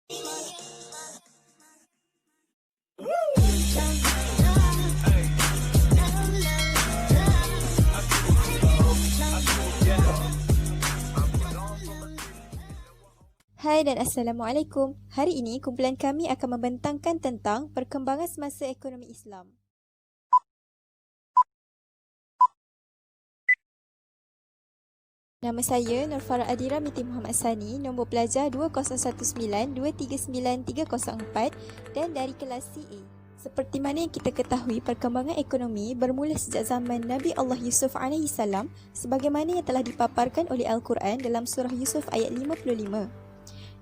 Hai dan Assalamualaikum. Hari ini kumpulan kami akan membentangkan tentang perkembangan semasa ekonomi Islam. Nama saya Nur Farah Adira binti Muhammad Sani, nombor pelajar 2019239304 dan dari kelas CA. Seperti mana yang kita ketahui, perkembangan ekonomi bermula sejak zaman Nabi Allah Yusuf AS sebagaimana yang telah dipaparkan oleh Al-Quran dalam surah Yusuf ayat 55.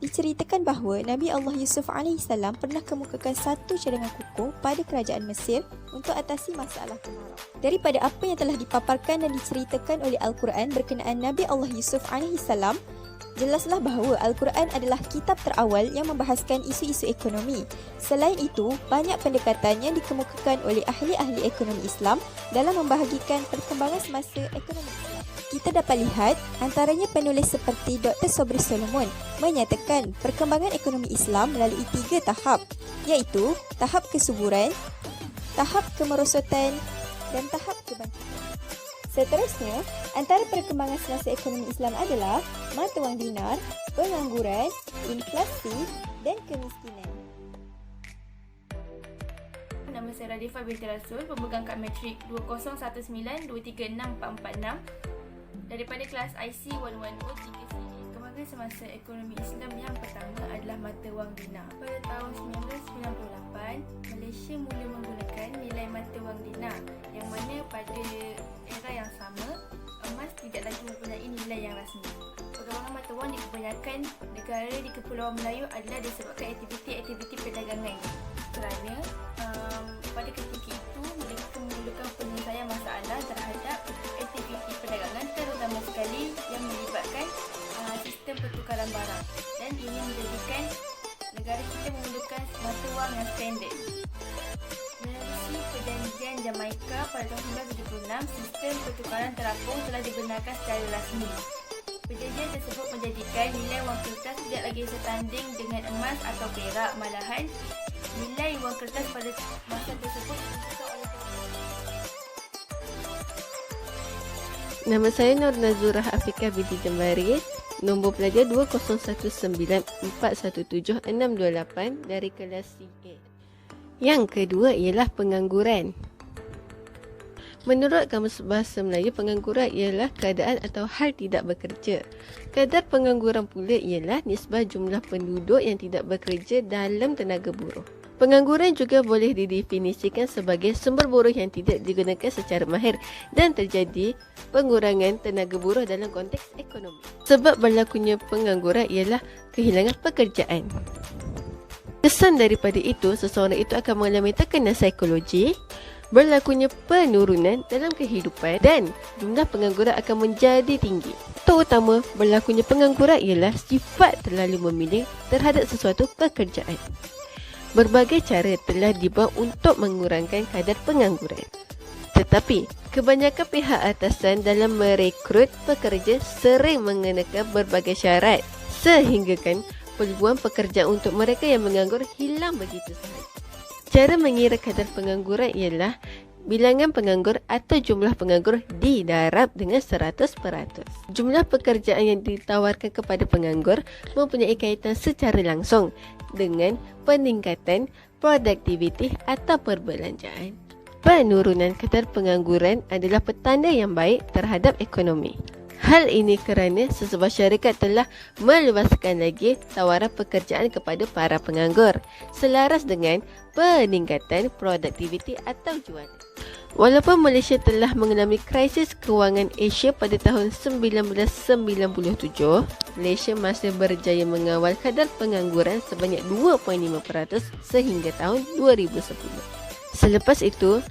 Diceritakan bahawa Nabi Allah Yusuf AS pernah kemukakan satu cadangan kukuh pada kerajaan Mesir untuk atasi masalah kemarau. Daripada apa yang telah dipaparkan dan diceritakan oleh Al-Quran berkenaan Nabi Allah Yusuf AS, jelaslah bahawa Al-Quran adalah kitab terawal yang membahaskan isu-isu ekonomi. Selain itu, banyak pendekatan yang dikemukakan oleh ahli-ahli ekonomi Islam dalam membahagikan perkembangan semasa ekonomi Islam. Kita dapat lihat antaranya penulis seperti Dr. Sobri Solomon menyatakan perkembangan ekonomi Islam melalui 3 tahap, iaitu tahap kesuburan, tahap kemerosotan dan tahap kebangkitan. Seterusnya, antara perkembangan semasa ekonomi Islam adalah mata wang dinar, pengangguran, inflasi dan kemiskinan. Nama saya Radifah binti Rasul, pemegang kad matrik 2019236446 daripada kelas IC 11033 sini. Perkembangan semasa ekonomi Islam yang pertama adalah mata wang dinar. Pada tahun 1998, Malaysia mula menggunakan nilai mata wang dinar, yang mana pada era yang sama, emas tidak lagi mempunyai nilai yang rasmi. Perkembangan mata wang di kebanyakan negara di Kepulauan Melayu adalah disebabkan aktiviti-aktiviti perdagangan, kerana pada ketika itu mereka memerlukan penyelesaian masalah terhadap aktiviti perdagangan, terutama sekali yang melibatkan sistem pertukaran barang, dan ini menjadikan negara kita memerlukan mata wang yang standard. Melalui perjanjian Jamaika pada tahun 1976, sistem pertukaran terapung telah dibenarkan secara rasmi. Perjanjian tersebut menjadikan nilai wang kertas tidak lagi setanding dengan emas atau perak, malahan nilai wang kertas pada masa tersebut ditetapkan oleh Nama saya Nur Nazurah Afiqah binti Jembari, nombor pelajar 2019417628 dari kelas CA. Yang kedua ialah pengangguran. Menurut Kamus Bahasa Melayu, pengangguran ialah keadaan atau hal tidak bekerja. Kadar pengangguran pula ialah nisbah jumlah penduduk yang tidak bekerja dalam tenaga buruh. Pengangguran juga boleh didefinisikan sebagai sumber buruh yang tidak digunakan secara mahir dan terjadi pengurangan tenaga buruh dalam konteks ekonomi. Sebab berlakunya pengangguran ialah kehilangan pekerjaan. Kesan daripada itu, seseorang itu akan mengalami tekanan psikologi, berlakunya penurunan dalam kehidupan dan jumlah pengangguran akan menjadi tinggi. Terutama berlakunya pengangguran ialah sifat terlalu memilih terhadap sesuatu pekerjaan. Berbagai cara telah dibuat untuk mengurangkan kadar pengangguran. Tetapi, kebanyakan pihak atasan dalam merekrut pekerja sering mengenakan berbagai syarat sehinggakan peluang pekerjaan untuk mereka yang menganggur hilang begitu sahaja. Cara mengira kadar pengangguran ialah bilangan penganggur atau jumlah penganggur didarab dengan 100%. Jumlah pekerjaan yang ditawarkan kepada penganggur mempunyai kaitan secara langsung dengan peningkatan produktiviti atau perbelanjaan. Penurunan kadar pengangguran adalah petanda yang baik terhadap ekonomi. Hal ini kerana sesebuah syarikat telah meluaskan lagi tawaran pekerjaan kepada para penganggur selaras dengan peningkatan produktiviti atau jualan. Walaupun Malaysia telah mengalami krisis kewangan Asia pada tahun 1997, Malaysia masih berjaya mengawal kadar pengangguran sebanyak 2.5% sehingga tahun 2010. Selepas itu,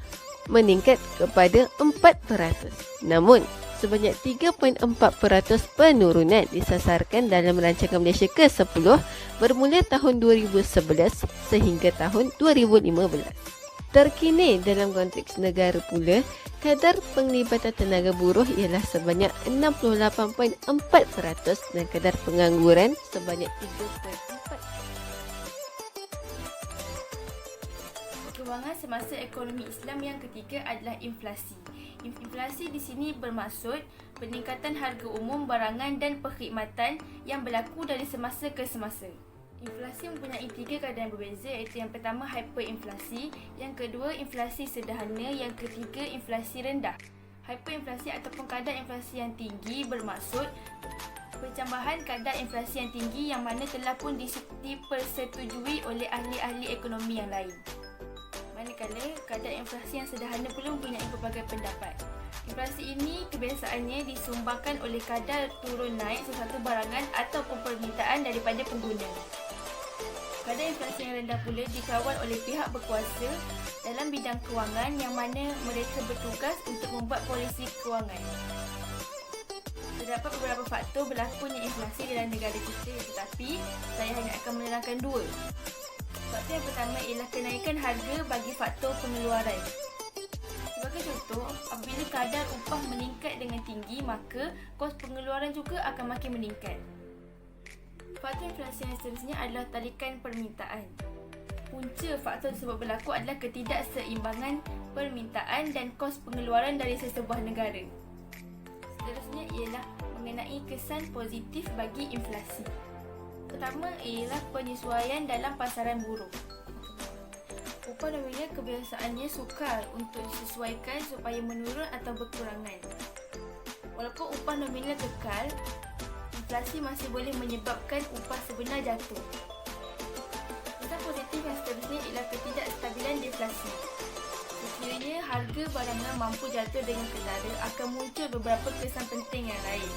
meningkat kepada 4%. Namun, sebanyak 3.4% penurunan disasarkan dalam rancangan Malaysia ke-10 bermula tahun 2011 sehingga tahun 2015. Terkini dalam konteks negara pula, kadar penglibatan tenaga buruh ialah sebanyak 68.4% dan kadar pengangguran sebanyak 3.4%. Perkembangan semasa ekonomi Islam yang ketiga adalah inflasi. Inflasi di sini bermaksud peningkatan harga umum barangan dan perkhidmatan yang berlaku dari semasa ke semasa. Inflasi mempunyai 3 keadaan berbeza, iaitu yang pertama hyperinflasi, yang kedua inflasi sederhana, yang ketiga inflasi rendah. Hyperinflasi ataupun kadar inflasi yang tinggi bermaksud pencambahan kadar inflasi yang tinggi yang mana telah pun dipersetujui oleh ahli-ahli ekonomi yang lain. Manakala kadar inflasi yang sederhana perlu mempunyai pelbagai pendapat. Inflasi ini kebiasaannya disumbangkan oleh kadar turun naik sesuatu barangan ataupun permintaan daripada pengguna. Kadar inflasi yang rendah pula dikawal oleh pihak berkuasa dalam bidang kewangan yang mana mereka bertugas untuk membuat polisi kewangan. Terdapat beberapa faktor berlakunya inflasi dalam negara kita, tetapi saya hanya akan menerangkan 2. Faktor yang pertama ialah kenaikan harga bagi faktor pengeluaran. Sebagai contoh, apabila kadar upah meningkat dengan tinggi, maka kos pengeluaran juga akan makin meningkat. Faktor inflasi yang seterusnya adalah tarikan permintaan. Punca faktor tersebut berlaku adalah ketidakseimbangan permintaan dan kos pengeluaran dari sesebuah negara. Seterusnya ialah mengenai kesan positif bagi inflasi. Pertama ialah penyesuaian dalam pasaran buruh. Upah nominal kebiasaannya sukar untuk disesuaikan supaya menurun atau berkurangan. Walaupun upah nominal kekal, inflasi masih boleh menyebabkan upah sebenar jatuh. Kesan positif yang seterusnya ialah ketidakstabilan deflasi. Sekiranya harga barangan mampu jatuh dengan kendara, akan muncul beberapa kesan penting yang lain,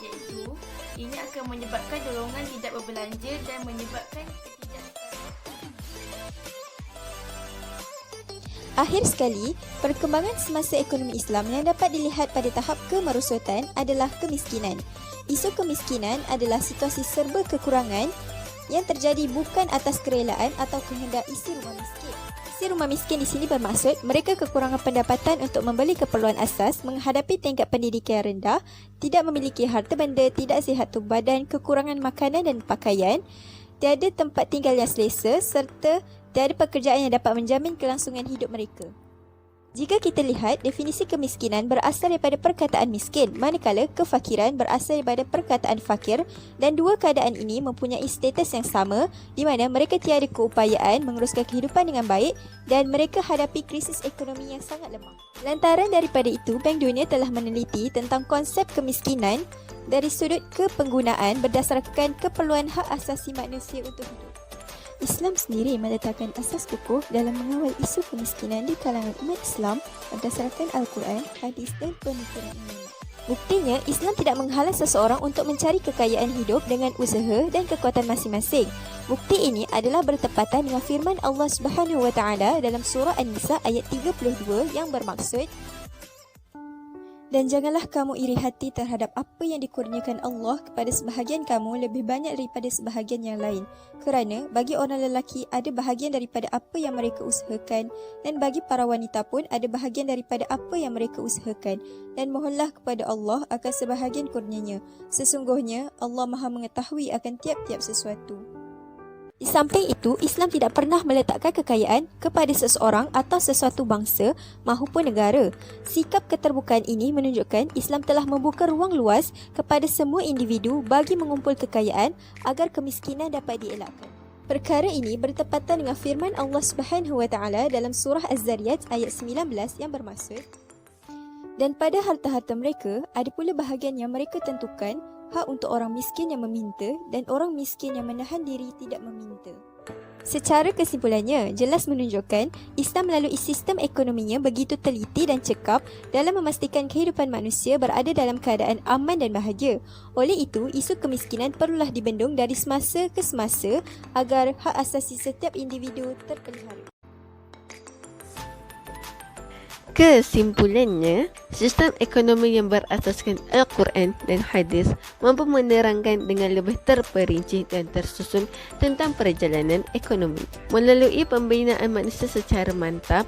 iaitu ini akan menyebabkan dorongan tidak berbelanja dan menyebabkan Akhir sekali, perkembangan semasa ekonomi Islam yang dapat dilihat pada tahap kemerosotan adalah kemiskinan. Isu kemiskinan adalah situasi serba kekurangan yang terjadi bukan atas kerelaan atau kehendak isi rumah miskin. Isi rumah miskin di sini bermaksud mereka kekurangan pendapatan untuk membeli keperluan asas, menghadapi tingkat pendidikan yang rendah, tidak memiliki harta benda, tidak sihat tubuh badan, kekurangan makanan dan pakaian, tiada tempat tinggal yang selesa serta tiada pekerjaan yang dapat menjamin kelangsungan hidup mereka. Jika kita lihat, definisi kemiskinan berasal daripada perkataan miskin, manakala kefakiran berasal daripada perkataan fakir, dan dua keadaan ini mempunyai status yang sama di mana mereka tiada keupayaan menguruskan kehidupan dengan baik dan mereka hadapi krisis ekonomi yang sangat lemah. Lantaran daripada itu, Bank Dunia telah meneliti tentang konsep kemiskinan dari sudut kepenggunaan berdasarkan keperluan hak asasi manusia untuk hidup. Islam sendiri meletakkan asas kukuh dalam mengawal isu kemiskinan di kalangan umat Islam berdasarkan Al-Quran, hadis dan pemikiran ulama. Buktinya, Islam tidak menghalang seseorang untuk mencari kekayaan hidup dengan usaha dan kekuatan masing-masing. Bukti ini adalah bertepatan dengan firman Allah Subhanahu Wa Taala dalam surah An-Nisa ayat 32 yang bermaksud, dan janganlah kamu iri hati terhadap apa yang dikurniakan Allah kepada sebahagian kamu lebih banyak daripada sebahagian yang lain. Kerana bagi orang lelaki ada bahagian daripada apa yang mereka usahakan dan bagi para wanita pun ada bahagian daripada apa yang mereka usahakan. Dan mohonlah kepada Allah akan sebahagian kurnianya. Sesungguhnya Allah Maha mengetahui akan tiap-tiap sesuatu. Di samping itu, Islam tidak pernah meletakkan kekayaan kepada seseorang atau sesuatu bangsa mahupun negara. Sikap keterbukaan ini menunjukkan Islam telah membuka ruang luas kepada semua individu bagi mengumpul kekayaan agar kemiskinan dapat dielakkan. Perkara ini bertepatan dengan firman Allah Subhanahu Wa Taala dalam surah Az-Zariyat ayat 19 yang bermaksud, dan pada harta-harta mereka ada pula bahagian yang mereka tentukan, hak untuk orang miskin yang meminta dan orang miskin yang menahan diri tidak meminta. Secara kesimpulannya, jelas menunjukkan Islam melalui sistem ekonominya begitu teliti dan cekap dalam memastikan kehidupan manusia berada dalam keadaan aman dan bahagia. Oleh itu, isu kemiskinan perlulah dibendung dari semasa ke semasa agar hak asasi setiap individu terpelihara. Kesimpulannya, sistem ekonomi yang berasaskan Al-Quran dan hadis mampu menerangkan dengan lebih terperinci dan tersusun tentang perjalanan ekonomi. Melalui pembinaan manusia secara mantap,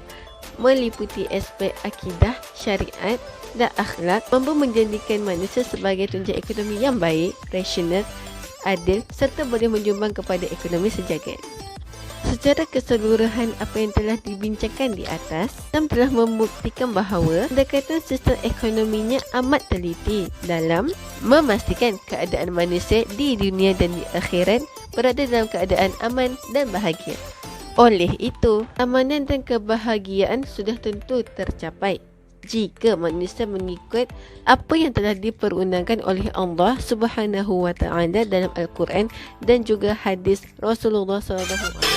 meliputi aspek akidah, syariat dan akhlak, mampu menjadikan manusia sebagai tunjang ekonomi yang baik, rasional, adil serta boleh menyumbang kepada ekonomi sejagat. Secara keseluruhan, apa yang telah dibincangkan di atas, Islam telah membuktikan bahawa pendekatan sistem ekonominya amat teliti dalam memastikan keadaan manusia di dunia dan di akhirat berada dalam keadaan aman dan bahagia. Oleh itu, amanan dan kebahagiaan sudah tentu tercapai jika manusia mengikut apa yang telah diperundangkan oleh Allah Subhanahu wa taala dalam Al-Quran dan juga hadis Rasulullah SAW.